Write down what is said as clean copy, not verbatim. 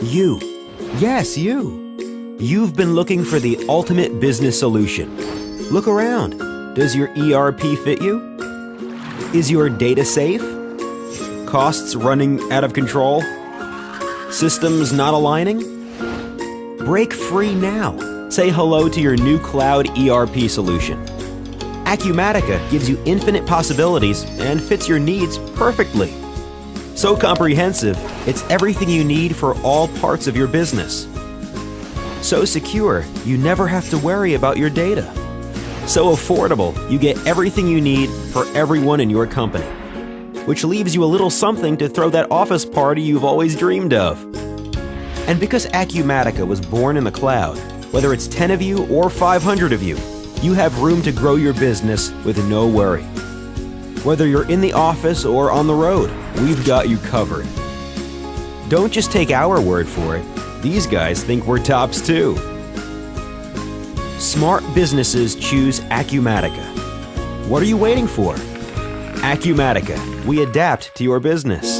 You. Yes, you. You've been looking for the ultimate business solution. Look around. Does your ERP fit you? Is your data safe? Costs running out of control? Systems not aligning? Break free now. Say hello to your new cloud ERP solution. Acumatica gives you infinite possibilities and fits your needs perfectly. So comprehensive, it's everything you need for all parts of your business. So secure, you never have to worry about your data. So affordable, you get everything you need for everyone in your company, which leaves you a little something to throw that office party you've always dreamed of. And because Acumatica was born in the cloud, whether it's 10 of you or 500 of you, you have room to grow your business with no worry. Whether you're in the office or on the road, we've got you covered. Don't just take our word for it. These guys think we're tops too. Smart businesses choose Acumatica. What are you waiting for? Acumatica. We adapt to your business.